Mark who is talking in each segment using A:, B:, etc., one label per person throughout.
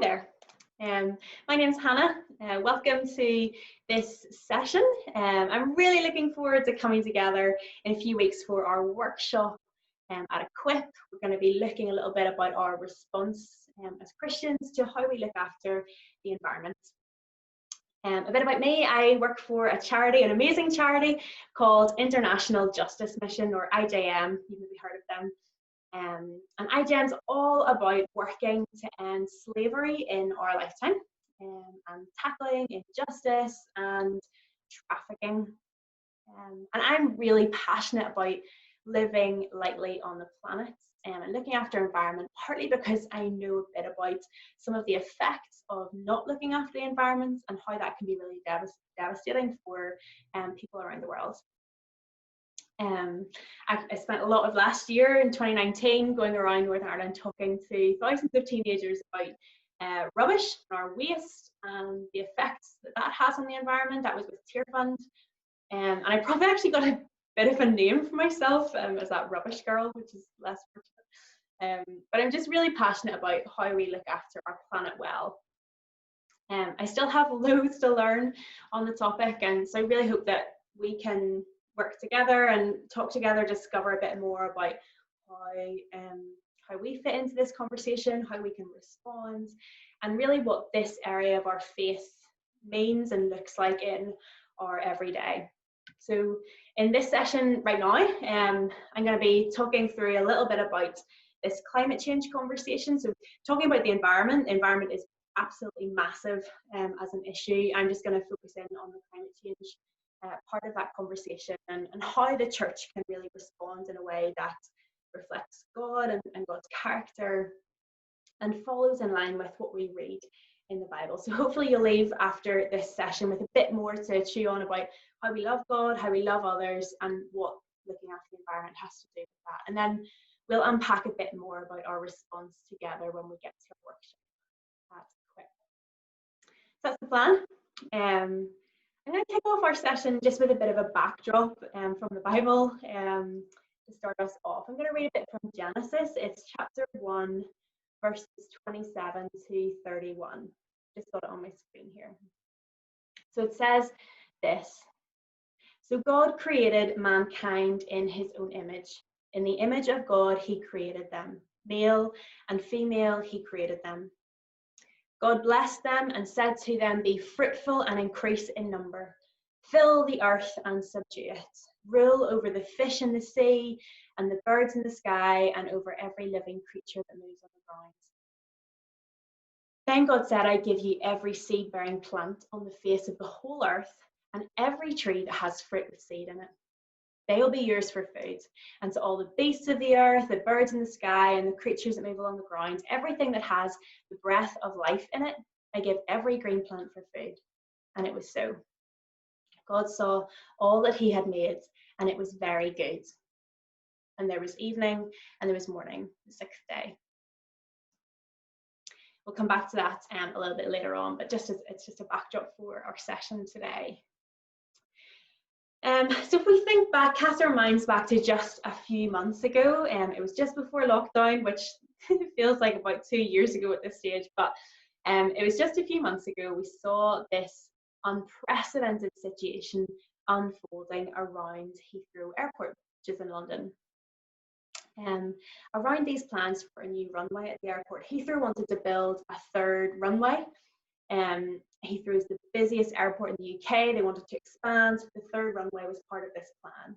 A: Hi there. My name's Hannah. Welcome to this session. I'm really looking forward to coming together in a few weeks for our workshop at Equip. We're going to be looking a little bit about our response as Christians to how we look after the environment. A bit about me, I work for a charity, an amazing charity called International Justice Mission, or IJM. You've maybe heard of them. And IJM's all about working to end slavery in our lifetime and tackling injustice and trafficking. And I'm really passionate about living lightly on the planet and looking after environment, partly because I know a bit about some of the effects of not looking after the environment and how that can be really devastating for people around the world. I spent a lot of last year in 2019 going around Northern Ireland talking to thousands of teenagers about rubbish and our waste and the effects that that has on the environment. That was with Tear Fund. And I probably actually got a bit of a name for myself as that rubbish girl, which is less fortunate. But I'm just really passionate about how we look after our planet well. I still have loads to learn on the topic, and so I really hope that we can work together and talk together, discover a bit more about how we fit into this conversation, how we can respond, and really what this area of our faith means and looks like in our everyday. So in this session right now, I'm going to be talking through a little bit about this climate change conversation. So talking about the environment is absolutely massive as an issue. I'm just going to focus in on the climate change part of that conversation and how the church can really respond in a way that reflects God and God's character and follows in line with what we read in the Bible. So hopefully you'll leave after this session with a bit more to chew on about how we love God, how we love others, and what looking after the environment has to do with that. And then we'll unpack a bit more about our response together when we get to our workshop at Equip. So that's the plan. I'm going to kick off our session just with a bit of a backdrop from the Bible to start us off. I'm going to read a bit from Genesis. It's chapter 1, verses 27 to 31. Just got it on my screen here. So it says this. So God created mankind in his own image. In the image of God, he created them. Male and female, he created them. God blessed them and said to them, "Be fruitful and increase in number. Fill the earth and subdue it. Rule over the fish in the sea and the birds in the sky and over every living creature that moves on the ground." Then God said, "I give you every seed-bearing plant on the face of the whole earth and every tree that has fruit with seed in it. They will be yours for food. And to all the beasts of the earth, the birds in the sky, and the creatures that move along the ground, everything that has the breath of life in it, I give every green plant for food." And it was so. God saw all that he had made, and it was very good. And there was evening, and there was morning, the sixth day. We'll come back to that a little bit later on, but it's just a backdrop for our session today. So if we think back, cast our minds back to just a few months ago, it was just before lockdown, which feels like about 2 years ago at this stage, but it was just a few months ago we saw this unprecedented situation unfolding around Heathrow Airport, which is in London. Around these plans for a new runway at the airport, Heathrow wanted to build a third runway. Heathrow is the busiest airport in the UK. They wanted to expand. The third runway was part of this plan.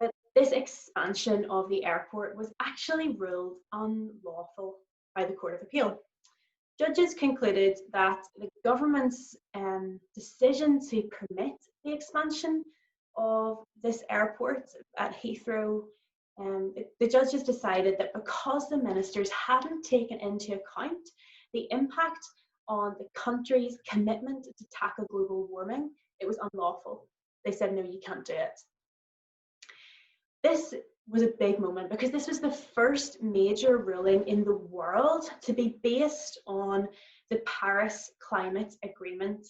A: But this expansion of the airport was actually ruled unlawful by the Court of Appeal. Judges concluded that the government's decision to permit the expansion of this airport at Heathrow, the judges decided that because the ministers hadn't taken into account the impact on the country's commitment to tackle global warming, it was unlawful. They said, no, you can't do it. This was a big moment because this was the first major ruling in the world to be based on the Paris Climate Agreement.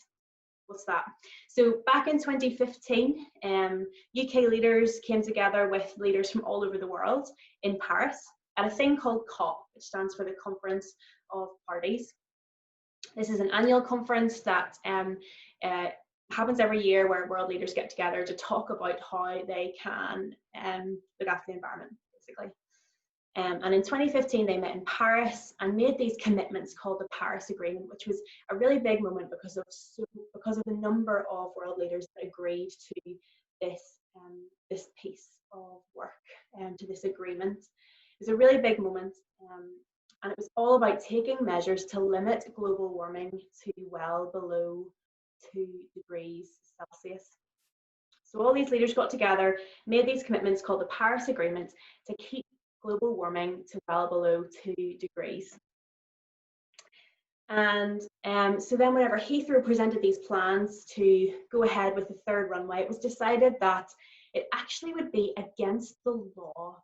A: What's that? So back in 2015, UK leaders came together with leaders from all over the world in Paris at a thing called COP, which stands for the Conference of Parties. This is an annual conference that happens every year, where world leaders get together to talk about how they can look after the environment, basically. And in 2015, they met in Paris and made these commitments called the Paris Agreement, which was a really big moment because of the number of world leaders that agreed to this piece of work and to this agreement. It was a really big moment, and it was all about taking measures to limit global warming to well below 2 degrees Celsius. So all these leaders got together, made these commitments called the Paris Agreement to keep global warming to well below 2 degrees. And so then whenever Heathrow presented these plans to go ahead with the third runway, it was decided that it actually would be against the law,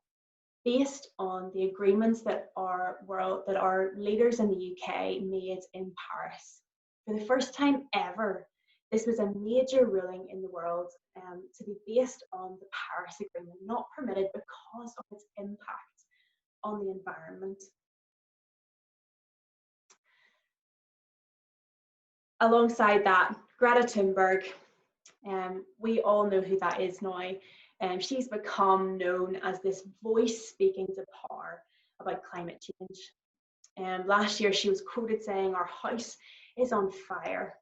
A: based on the agreements that our leaders in the UK made in Paris. For the first time ever, this was a major ruling in the world to be based on the Paris Agreement, not permitted because of its impact on the environment. Alongside that, Greta Thunberg, we all know who that is now. She's become known as this voice speaking to power about climate change. Last year, she was quoted saying, "Our house is on fire."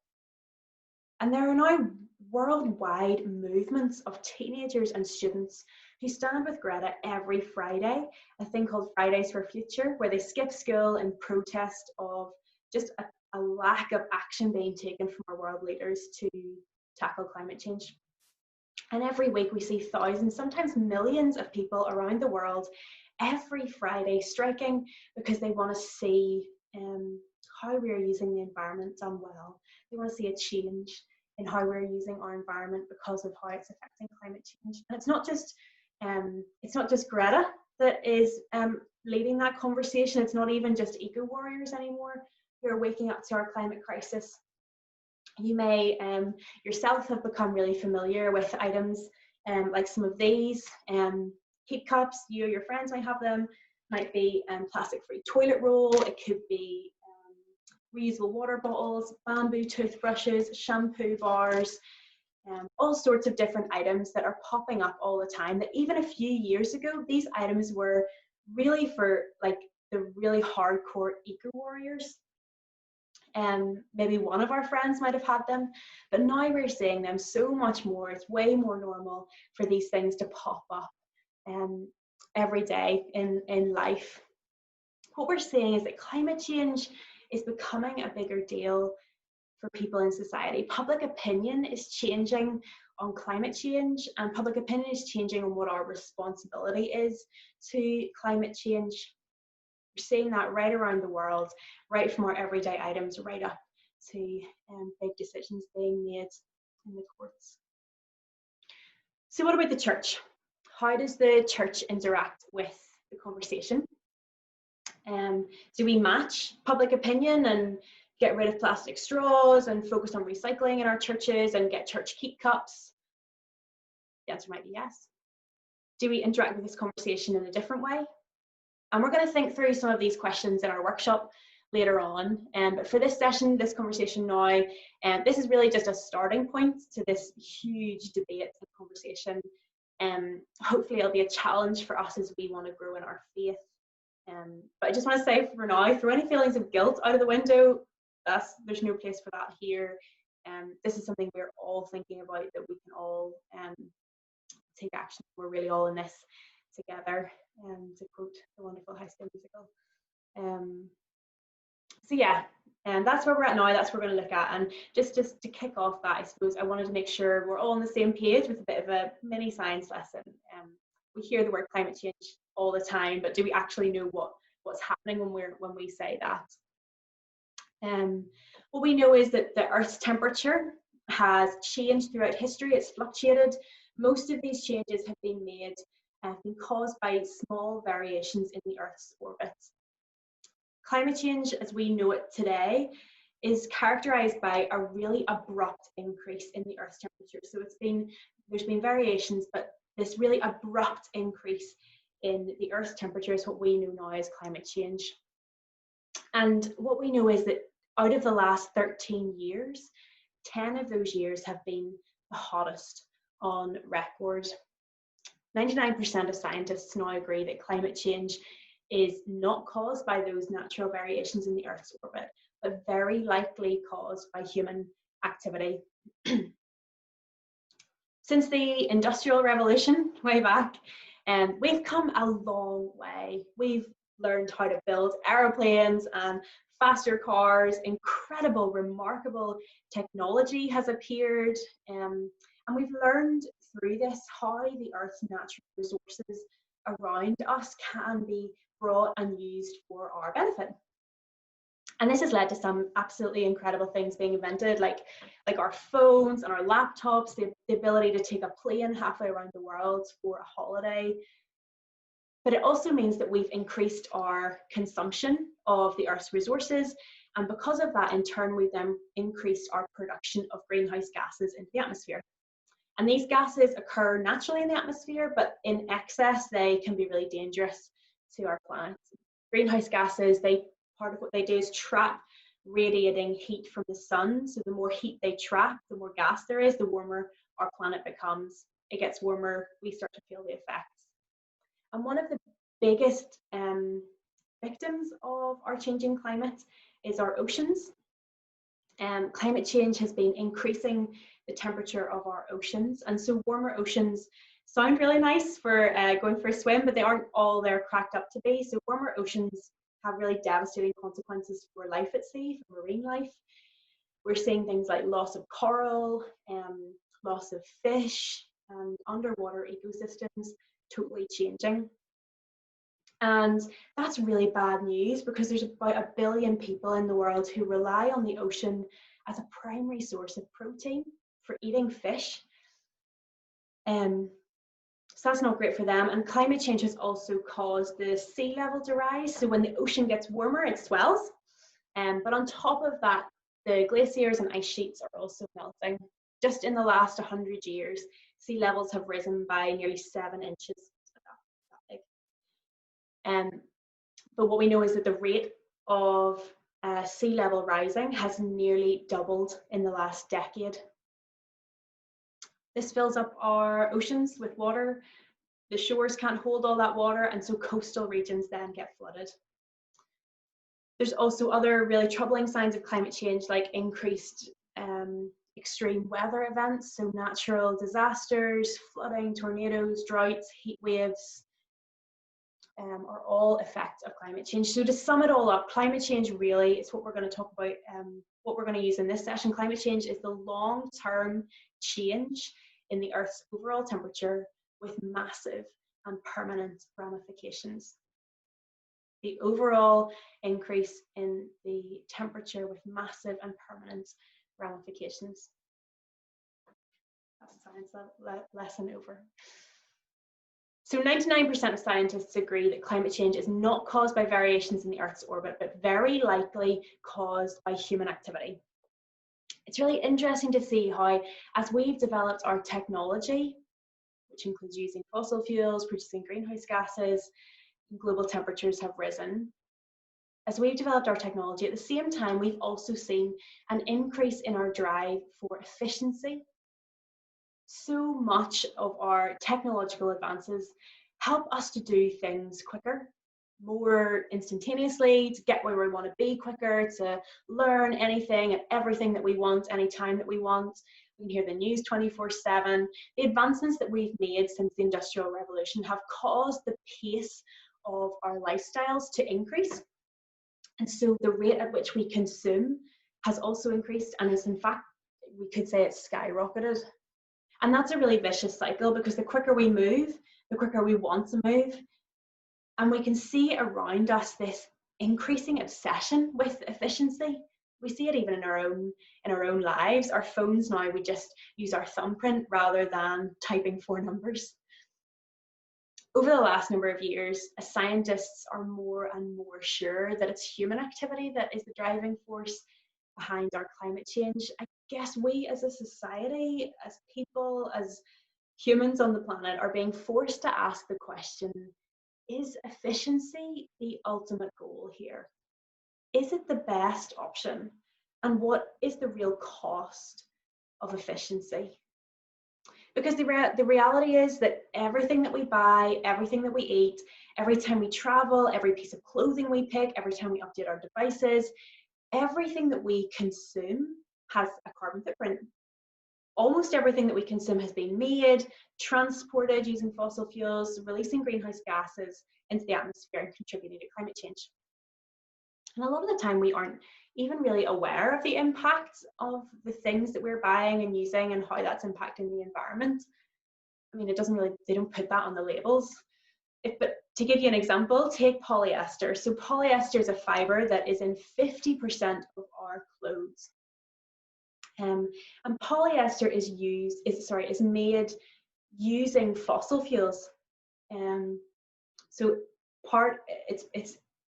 A: And there are now worldwide movements of teenagers and students who stand with Greta every Friday, a thing called Fridays for Future, where they skip school in protest of just a lack of action being taken from our world leaders to tackle climate change. And every week we see thousands, sometimes millions of people around the world every Friday striking because they want to see how we are using the environment done well. They want to see a change in how we're using our environment because of how it's affecting climate change. And it's not just Greta that is leading that conversation. It's not even just eco warriors anymore who are waking up to our climate crisis. You may yourself have become really familiar with items like some of these. Heat cups, you or your friends might have them. Might be plastic-free toilet roll. It could be reusable water bottles, bamboo toothbrushes, shampoo bars, all sorts of different items that are popping up all the time, that even a few years ago, these items were really for like the really hardcore eco warriors. Maybe one of our friends might have had them, but now we're seeing them so much more. It's way more normal for these things to pop up every day in life. What we're seeing is that climate change is becoming a bigger deal for people in society. Public opinion is changing on climate change, and public opinion is changing on what our responsibility is to climate change. We're seeing that right around the world, right from our everyday items right up to big decisions being made in the courts. So what about the church? How does the church interact with the conversation? Do we match public opinion and get rid of plastic straws and focus on recycling in our churches and get church keep cups? The answer might be yes. Do we interact with this conversation in a different way? And we're going to think through some of these questions in our workshop later on. But for this session, this conversation now, this is really just a starting point to this huge debate and conversation. Hopefully it'll be a challenge for us as we want to grow in our faith. But I just want to say for now, throw any feelings of guilt out of the window. There's no place for that here. This is something we're all thinking about, that we can all take action. We're really all in this together, to quote the wonderful High School Musical. So yeah, and that's where we're at now. That's what we're going to look at. And just to kick off that, I suppose I wanted to make sure we're all on the same page with a bit of a mini science lesson. We hear the word climate change all the time, but do we actually know what's happening when we say that? What we know is that the Earth's temperature has changed throughout history. It's fluctuated. Most of these changes have been caused by small variations in the Earth's orbit. Climate change, as we know it today, is characterized by a really abrupt increase in the Earth's temperature. So there's been variations, but this really abrupt increase in the Earth's temperature is what we know now as climate change. And what we know is that out of the last 13 years, 10 of those years have been the hottest on record. 99% of scientists now agree that climate change is not caused by those natural variations in the Earth's orbit, but very likely caused by human activity. Since the Industrial Revolution, way back, we've come a long way. We've learned how to build aeroplanes and faster cars. Incredible, remarkable technology has appeared. And we've learned through this how the Earth's natural resources around us can be brought and used for our benefit. And this has led to some absolutely incredible things being invented, like our phones and our laptops, the ability to take a plane halfway around the world for a holiday. But it also means that we've increased our consumption of the Earth's resources. And because of that, in turn, we've then increased our production of greenhouse gases into the atmosphere. And these gases occur naturally in the atmosphere, but in excess, they can be really dangerous to our planet. Greenhouse gases, part of what they do is trap radiating heat from the sun. So the more heat they trap, the more gas there is, the warmer our planet becomes. It gets warmer, we start to feel the effects. And one of the biggest victims of our changing climate is our oceans. Climate change has been increasing the temperature of our oceans. And so warmer oceans sound really nice for going for a swim, but they aren't all they're cracked up to be. So warmer oceans have really devastating consequences for life at sea, for marine life. We're seeing things like loss of coral, loss of fish, and underwater ecosystems totally changing. And that's really bad news because there's about 1 billion people in the world who rely on the ocean as a primary source of protein for eating fish. So that's not great for them. And climate change has also caused the sea level to rise. So when the ocean gets warmer, it swells. But on top of that, the glaciers and ice sheets are also melting. Just in the last 100 years, sea levels have risen by nearly 7 inches. But what we know is that the rate of sea level rising has nearly doubled in the last decade. This fills up our oceans with water. The shores can't hold all that water, and so coastal regions then get flooded. There's also other really troubling signs of climate change, like increased extreme weather events, so natural disasters, flooding, tornadoes, droughts, heat waves, are all effects of climate change. So to sum it all up, climate change really is what we're going to talk about, what we're going to use in this session. Climate change is the long-term change in the Earth's overall temperature with massive and permanent ramifications. The overall increase in the temperature with massive and permanent ramifications. That's a science lesson over. So 99% of scientists agree that climate change is not caused by variations in the Earth's orbit, but very likely caused by human activity. It's really interesting to see how, as we've developed our technology, which includes using fossil fuels, producing greenhouse gases, global temperatures have risen. As we've developed our technology, at the same time, we've also seen an increase in our drive for efficiency. So much of our technological advances help us to do things quicker, more instantaneously, to get where we want to be quicker, to learn anything and everything that we want, anytime that we want. We can hear the news 24/7. The advancements that we've made since the Industrial Revolution have caused the pace of our lifestyles to increase. And so the rate at which we consume has also increased, and is, in fact, we could say it's skyrocketed. And that's a really vicious cycle, because the quicker we move, the quicker we want to move. And we can see around us this increasing obsession with efficiency. We see it even in our own lives. Our phones now, we just use our thumbprint rather than typing 4 numbers. Over the last number of years, scientists are more and more sure that it's human activity that is the driving force behind our climate change. I guess we as a society, as people, as humans on the planet, are being forced to ask the question, is efficiency the ultimate goal here? Is it the best option? And what is the real cost of efficiency? Because the reality is that everything that we buy, everything that we eat, every time we travel, every piece of clothing we pick, every time we update our devices, everything that we consume has a carbon footprint. Almost everything that we consume has been made, transported using fossil fuels, releasing greenhouse gases into the atmosphere and contributing to climate change. And a lot of the time we aren't even really aware of the impacts of the things that we're buying and using and how that's impacting the environment. I mean, they don't put that on the labels. But to give you an example, take polyester. So polyester is a fiber that is in 50% of our clothes. And polyester is made using fossil fuels. So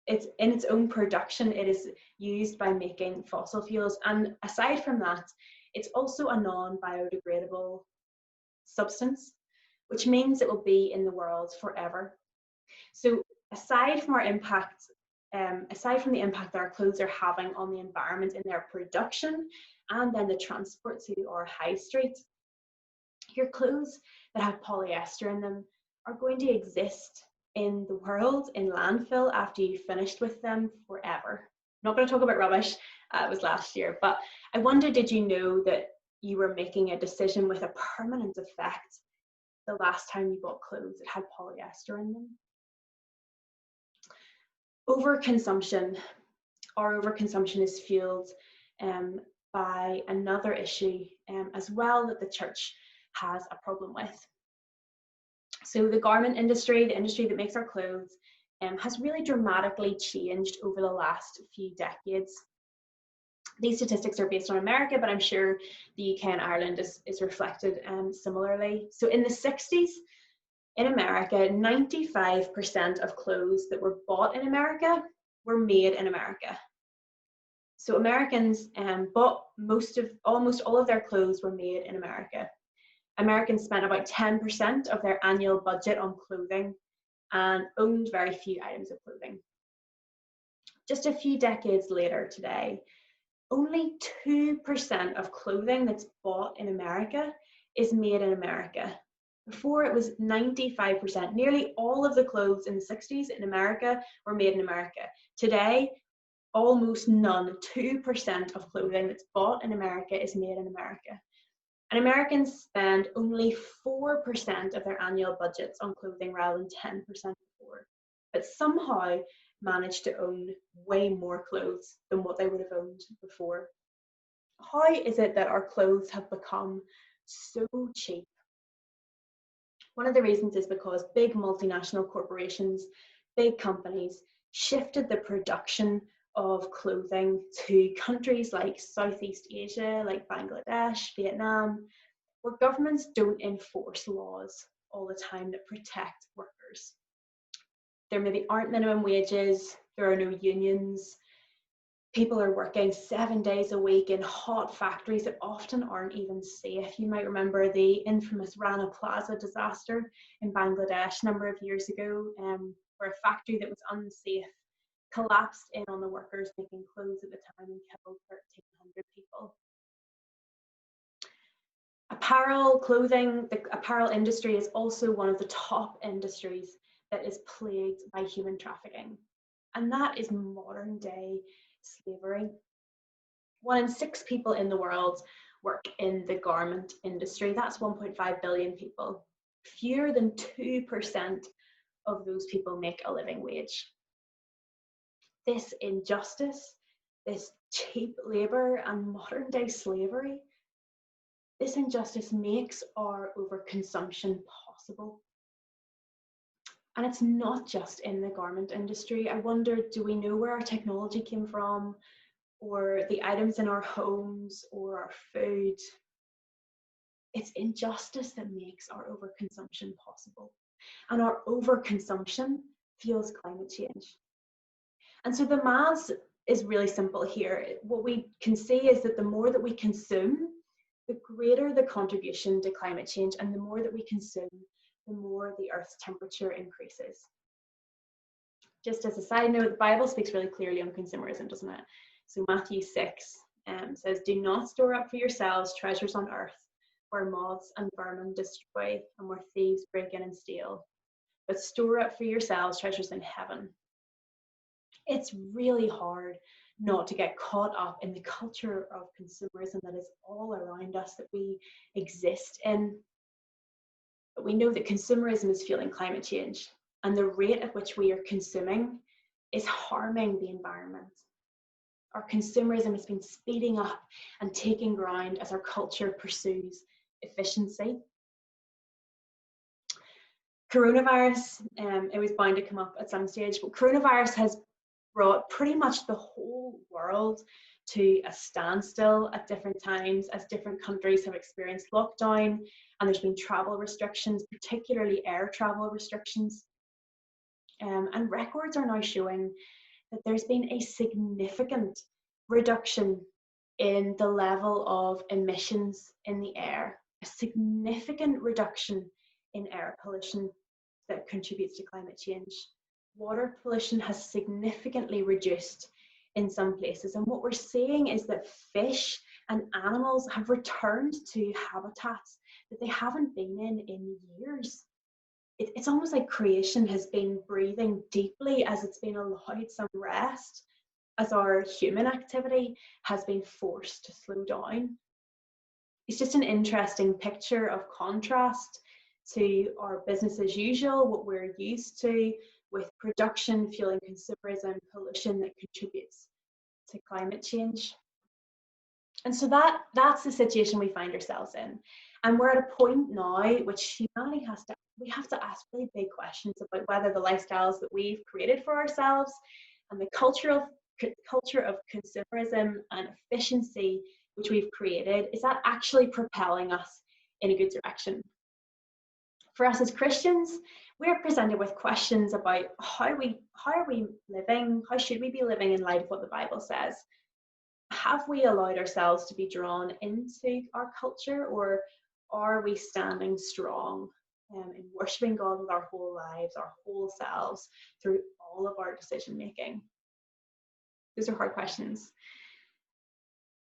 A: it's in its own production, it is used by making fossil fuels. And aside from that, it's also a non-biodegradable substance, which means it will be in the world forever. So aside from the impact that our clothes are having on the environment in their production and then the transport to our high street, your clothes that have polyester in them are going to exist in the world in landfill after you've finished with them forever. I'm not going to talk about rubbish, it was last year, but I wonder, did you know that you were making a decision with a permanent effect the last time you bought clothes that had polyester in them? Overconsumption. Our overconsumption is fueled by another issue as well that the church has a problem with. So the garment industry, the industry that makes our clothes, has really dramatically changed over the last few decades. These statistics are based on America, but I'm sure the UK and Ireland is reflected similarly. So in the 60s, in America, 95% of clothes that were bought in America were made in America. So Americans bought almost all of their clothes were made in America. Americans spent about 10% of their annual budget on clothing and owned very few items of clothing. Just a few decades later today, only 2% of clothing that's bought in America is made in America. Before, it was 95%. Nearly all of the clothes in the 60s in America were made in America. Today, almost none, 2% of clothing that's bought in America is made in America. And Americans spend only 4% of their annual budgets on clothing rather than 10% before, but somehow manage to own way more clothes than what they would have owned before. How is it that our clothes have become so cheap? One of the reasons is because big multinational corporations, big companies, shifted the production of clothing to countries like Southeast Asia, like Bangladesh, Vietnam, where governments don't enforce laws all the time that protect workers. There maybe aren't minimum wages, there are no unions, people are working 7 days a week in hot factories that often aren't even safe. You might remember the infamous Rana Plaza disaster in Bangladesh a number of years ago, where a factory that was unsafe collapsed in on the workers making clothes at the time and killed 1,300 people. The apparel industry is also one of the top industries that is plagued by human trafficking. And that is modern day slavery. 1 in 6 people in the world work in the garment industry. That's 1.5 billion people. Fewer than 2% of those people make a living wage. This injustice, this cheap labor and modern day slavery, this injustice makes our overconsumption possible. And it's not just in the garment industry. I wonder, do we know where our technology came from, or the items in our homes, or our food? It's injustice that makes our overconsumption possible. And our overconsumption fuels climate change. And so the maths is really simple here. What we can see is that the more that we consume, the greater the contribution to climate change, and the more that we consume, the more the Earth's temperature increases. Just as a side note, the Bible speaks really clearly on consumerism, doesn't it? So Matthew 6, says, "Do not store up for yourselves treasures on earth, where moths and vermin destroy and where thieves break in and steal, but store up for yourselves treasures in heaven." It's really hard not to get caught up in the culture of consumerism that is all around us, that we exist in. But we know that consumerism is fueling climate change, and the rate at which we are consuming is harming the environment. Our consumerism has been speeding up and taking ground as our culture pursues efficiency. Coronavirus, it was bound to come up at some stage, but coronavirus has brought pretty much the whole world to a standstill at different times as different countries have experienced lockdown, and there's been travel restrictions, particularly air travel restrictions. And records are now showing that there's been a significant reduction in the level of emissions in the air, a significant reduction in air pollution that contributes to climate change. Water pollution has significantly reduced in some places, and what we're seeing is that fish and animals have returned to habitats that they haven't been in years. It's almost like creation has been breathing deeply as it's been allowed some rest, as our human activity has been forced to slow down. It's just an interesting picture of contrast to our business as usual, what we're used to, with production fueling consumerism, pollution that contributes to climate change. And so that's the situation we find ourselves in. And we're at a point now which humanity we have to ask really big questions about whether the lifestyles that we've created for ourselves and the culture of consumerism and efficiency which we've created, is that actually propelling us in a good direction? For us as Christians, we're presented with questions about how are we living, how should we be living in light of what the Bible says? Have we allowed ourselves to be drawn into our culture, or are we standing strong in worshiping God with our whole lives, our whole selves, through all of our decision making? Those are hard questions.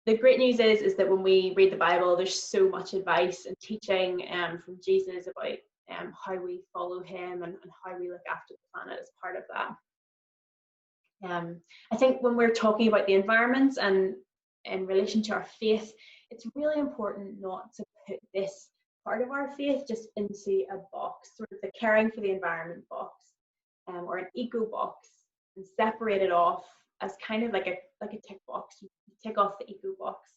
A: The great news is that when we read the Bible, there's so much advice and teaching from Jesus about how we follow him and how we look after the planet as part of that. I think when we're talking about the environment and in relation to our faith, it's really important not to put this part of our faith just into a box, sort of the caring for the environment box, or an eco box, and separate it off as kind of like a tick box. You tick off the eco box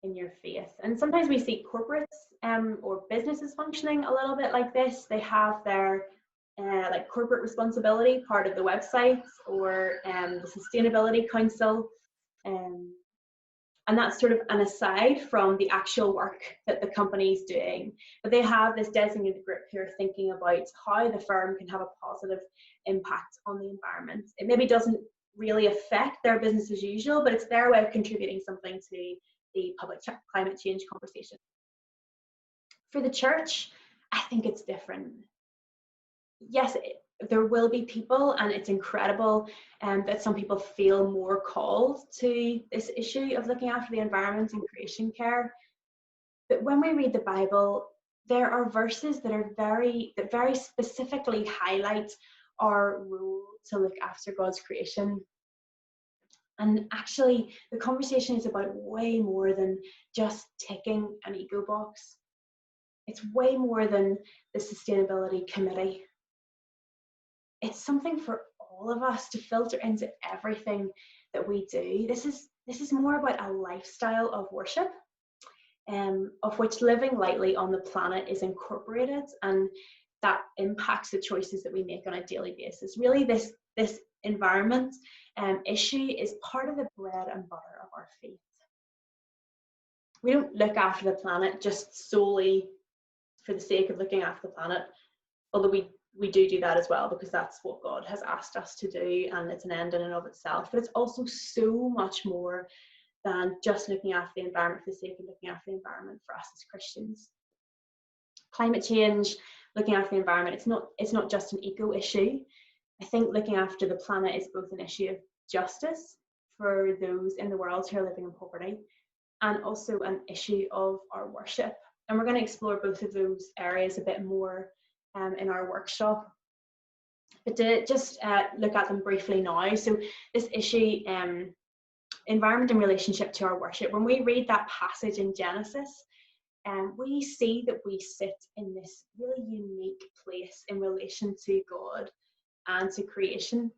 A: in your faith. And sometimes we see corporates or businesses functioning a little bit like this. They have their like corporate responsibility part of the website, or the Sustainability Council, and that's sort of an aside from the actual work that the company's doing. But they have this designated group who are thinking about how the firm can have a positive impact on the environment. It maybe doesn't really affect their business as usual, but it's their way of contributing something to the public climate change conversation. For the church, I think it's different. Yes, there will be people, and it's incredible that some people feel more called to this issue of looking after the environment and creation care. But when we read the Bible, there are verses that very specifically highlight our role to look after God's creation. And actually, the conversation is about way more than just ticking an eco box. It's way more than the Sustainability Committee. It's something for all of us to filter into everything that we do. This is more about a lifestyle of worship, of which living lightly on the planet is incorporated, and that impacts the choices that we make on a daily basis. Really, this environment issue is part of the bread and butter of our faith. We don't look after the planet just solely for the sake of looking after the planet, although we do that as well, because that's what God has asked us to do, and it's an end in and of itself. But it's also so much more than just looking after the environment for the sake of looking after the environment for us as Christians. Climate change, looking after the environment, it's not just an eco issue. I think looking after the planet is both an issue of justice for those in the world who are living in poverty, and also an issue of our worship. And we're going to explore both of those areas a bit more in our workshop. But to just look at them briefly now. So this issue, environment in relationship to our worship, when we read that passage in Genesis, we see that we sit in this really unique place in relation to God and to creation.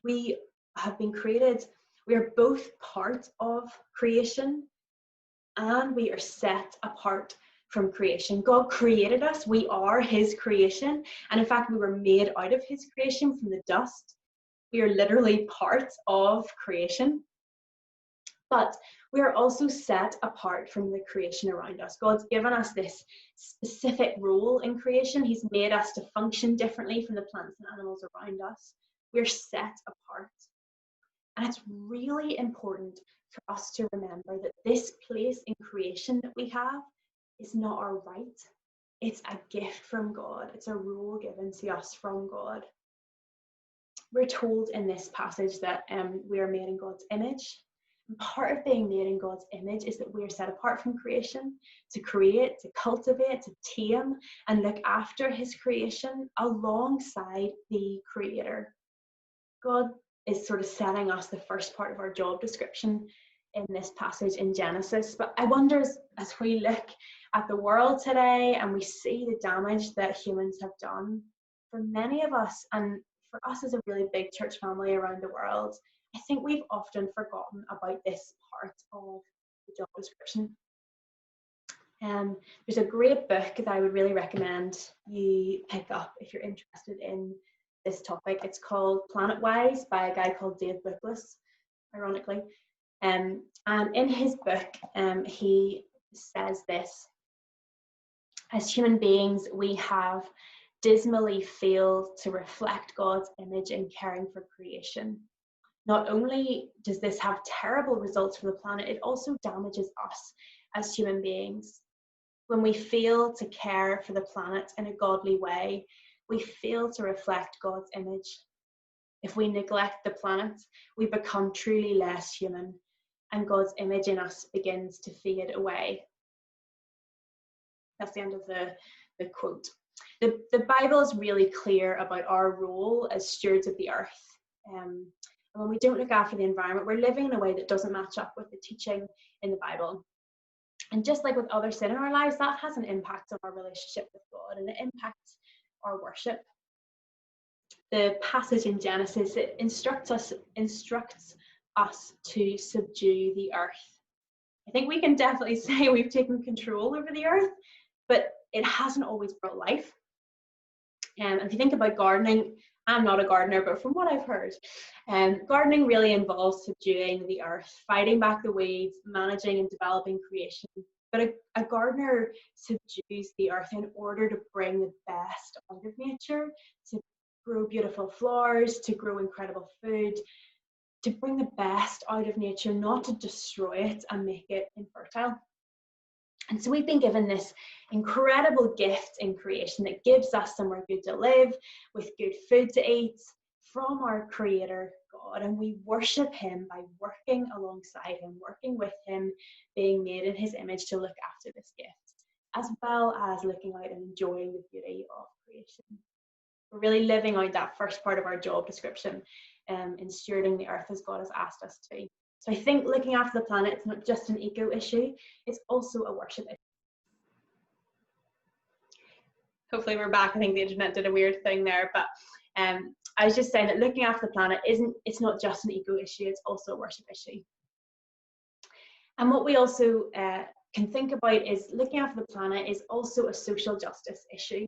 A: We have been created, we are both part of creation, and we are set apart from creation. God created us, we are his creation, and in fact we were made out of his creation from the dust. We are literally part of creation, but we are also set apart from the creation around us. God's given us this specific role in creation. He's made us to function differently from the plants and animals around us. We're set apart. And it's really important for us to remember that this place in creation that we have is not our right. It's a gift from God. It's a role given to us from God. We're told in this passage that we are made in God's image. And part of being made in God's image is that we are set apart from creation to create, to cultivate, to tame, and look after his creation alongside the Creator. God is sort of setting us the first part of our job description in this passage in Genesis. But I wonder, as we look at the world today and we see the damage that humans have done, for many of us, and for us as a really big church family around the world, I think we've often forgotten about this part of the job description. There's a great book that I would really recommend you pick up if you're interested in this topic. It's called Planet Wise by a guy called Dave Bookless, ironically. And in his book, he says this: as human beings, we have dismally failed to reflect God's image in caring for creation. Not only does this have terrible results for the planet, it also damages us as human beings. When we fail to care for the planet in a godly way, we fail to reflect God's image. If we neglect the planet, we become truly less human, and God's image in us begins to fade away. That's the end of the quote. The Bible is really clear about our role as stewards of the earth. And when we don't look after the environment, we're living in a way that doesn't match up with the teaching in the Bible. And just like with other sin in our lives, that has an impact on our relationship with God, and it impacts our worship. The passage in Genesis, it instructs us to subdue the earth. I think we can definitely say we've taken control over the earth, but it hasn't always brought life. And if you think about gardening, I'm not a gardener, but from what I've heard, gardening really involves subduing the earth, fighting back the weeds, managing and developing creation. But a gardener subdues the earth in order to bring the best out of nature, to grow beautiful flowers, to grow incredible food, to bring the best out of nature, not to destroy it and make it infertile. And so we've been given this incredible gift in creation that gives us somewhere good to live, with good food to eat from our Creator God. And we worship him by working alongside him, working with him, being made in his image to look after this gift, as well as looking out and enjoying the beauty of creation. We're really living out that first part of our job description in stewarding the earth as God has asked us to. So I think looking after the planet is not just an eco issue, it's also a worship issue. Hopefully we're back. I think the internet did a weird thing there, but I was just saying that looking after the planet it's not just an eco issue, it's also a worship issue. And what we also can think about is looking after the planet is also a social justice issue.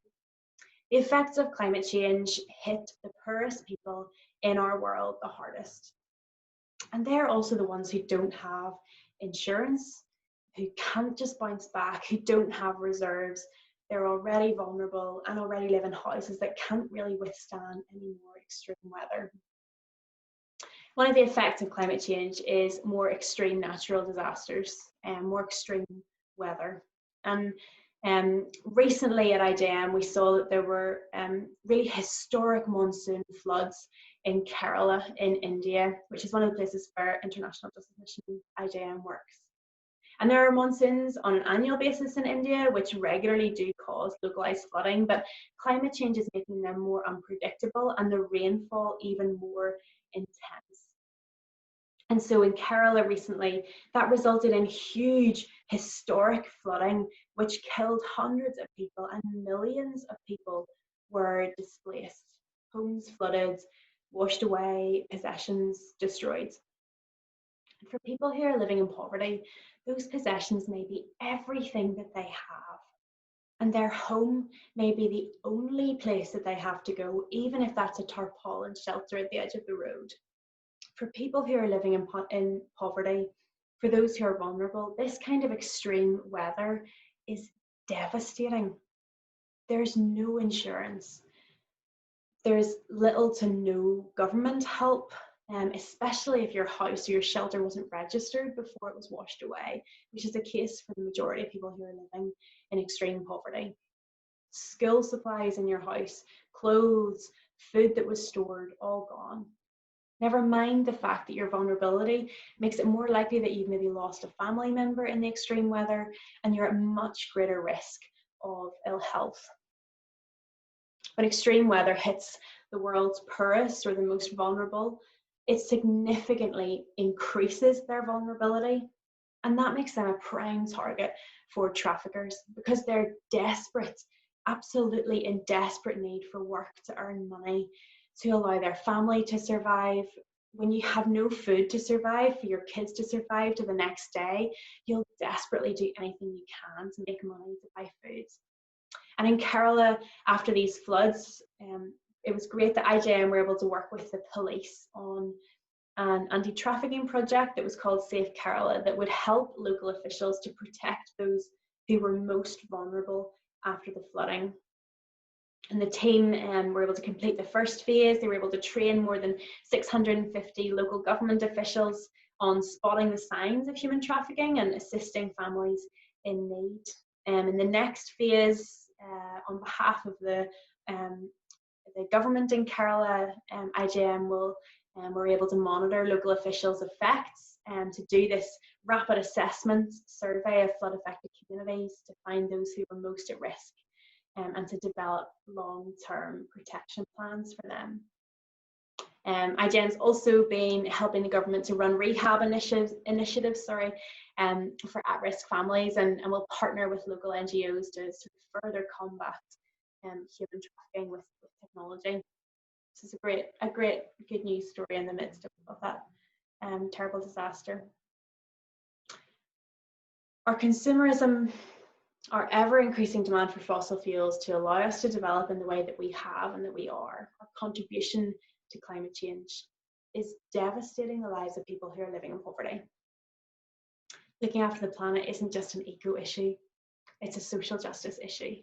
A: The effects of climate change hit the poorest people in our world the hardest. And they're also the ones who don't have insurance, who can't just bounce back, who don't have reserves. They're already vulnerable and already live in houses that can't really withstand any more extreme weather. One of the effects of climate change is more extreme natural disasters and more extreme weather. And Recently at IJM, we saw that there were really historic monsoon floods in Kerala in India, which is one of the places where International Justice Mission IJM works. And there are monsoons on an annual basis in India, which regularly do cause localized flooding, but climate change is making them more unpredictable and the rainfall even more intense. And so in Kerala recently, that resulted in huge historic flooding, which killed hundreds of people, and millions of people were displaced. Homes flooded, washed away, possessions destroyed. And for people who are living in poverty, those possessions may be everything that they have. And their home may be the only place that they have to go, even if that's a tarpaulin shelter at the edge of the road. For people who are living in poverty, for those who are vulnerable, this kind of extreme weather is devastating. There's no insurance. There's little to no government help, especially if your house or your shelter wasn't registered before it was washed away, which is the case for the majority of people who are living in extreme poverty. School supplies in your house, clothes, food that was stored, all gone. Never mind the fact that your vulnerability makes it more likely that you've maybe lost a family member in the extreme weather, and you're at much greater risk of ill health. When extreme weather hits the world's poorest or the most vulnerable, it significantly increases their vulnerability, and that makes them a prime target for traffickers because they're desperate, absolutely in desperate need for work to earn money, to allow their family to survive. When you have no food to survive, for your kids to survive to the next day, you'll desperately do anything you can to make money to buy food. And in Kerala, after these floods, it was great that IJM were able to work with the police on an anti-trafficking project that was called Safe Kerala that would help local officials to protect those who were most vulnerable after the flooding. And the team were able to complete the first phase. They were able to train more than 650 local government officials on spotting the signs of human trafficking and assisting families in need. In the next phase, on behalf of the government in Kerala, IJM were able to monitor local officials' effects and to do this rapid assessment survey of flood affected communities to find those who were most at risk. And to develop long-term protection plans for them. IJM's also been helping the government to run rehab initiatives for at-risk families, and will partner with local NGOs to sort of further combat human trafficking with technology. This is a great good news story in the midst of that terrible disaster. Our consumerism, our ever-increasing demand for fossil fuels to allow us to develop in the way that we have and that we are, our contribution to climate change, is devastating the lives of people who are living in poverty. Looking after the planet isn't just an eco issue, it's a social justice issue.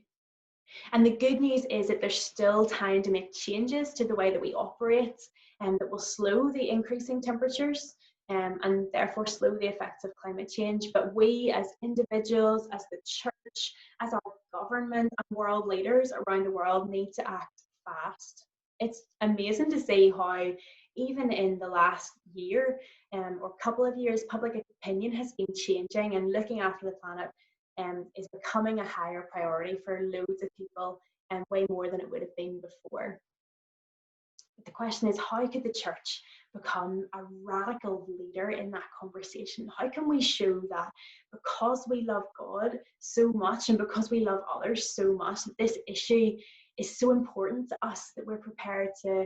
A: And the good news is that there's still time to make changes to the way that we operate, and that will slow the increasing temperatures and therefore slow the effects of climate change. But we as individuals, as the church, as our government and world leaders around the world need to act fast. It's amazing to see how even in the last year or couple of years, public opinion has been changing, and looking after the planet is becoming a higher priority for loads of people, and way more than it would have been before. But the question is, how could the church become a radical leader in that conversation? How can we show that because we love God so much and because we love others so much, that this issue is so important to us that we're prepared to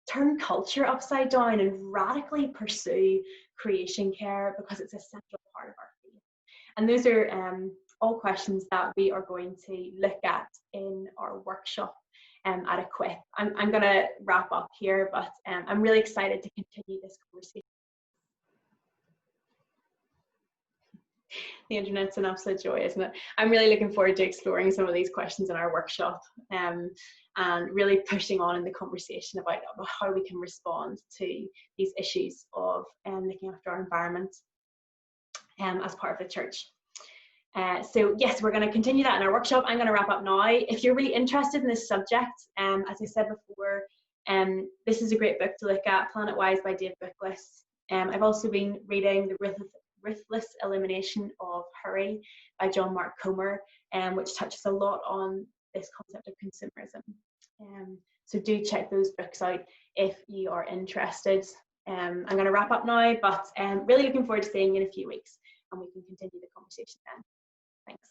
A: turn culture upside down and radically pursue creation care because it's a central part of our faith? And those are all questions that we are going to look at in our workshop at Equip. I'm going to wrap up here, but I'm really excited to continue this conversation. The internet's an absolute joy, isn't it? I'm really looking forward to exploring some of these questions in our workshop and really pushing on in the conversation about how we can respond to these issues of looking after our environment as part of the church. So yes, we're going to continue that in our workshop. I'm going to wrap up now. If you're really interested in this subject, as I said before, this is a great book to look at, Planet Wise by Dave Bookless. I've also been reading The Ruthless Elimination of Hurry by John Mark Comer, which touches a lot on this concept of consumerism. So do check those books out if you are interested. I'm going to wrap up now, but really looking forward to seeing you in a few weeks, and we can continue the conversation then. Thanks.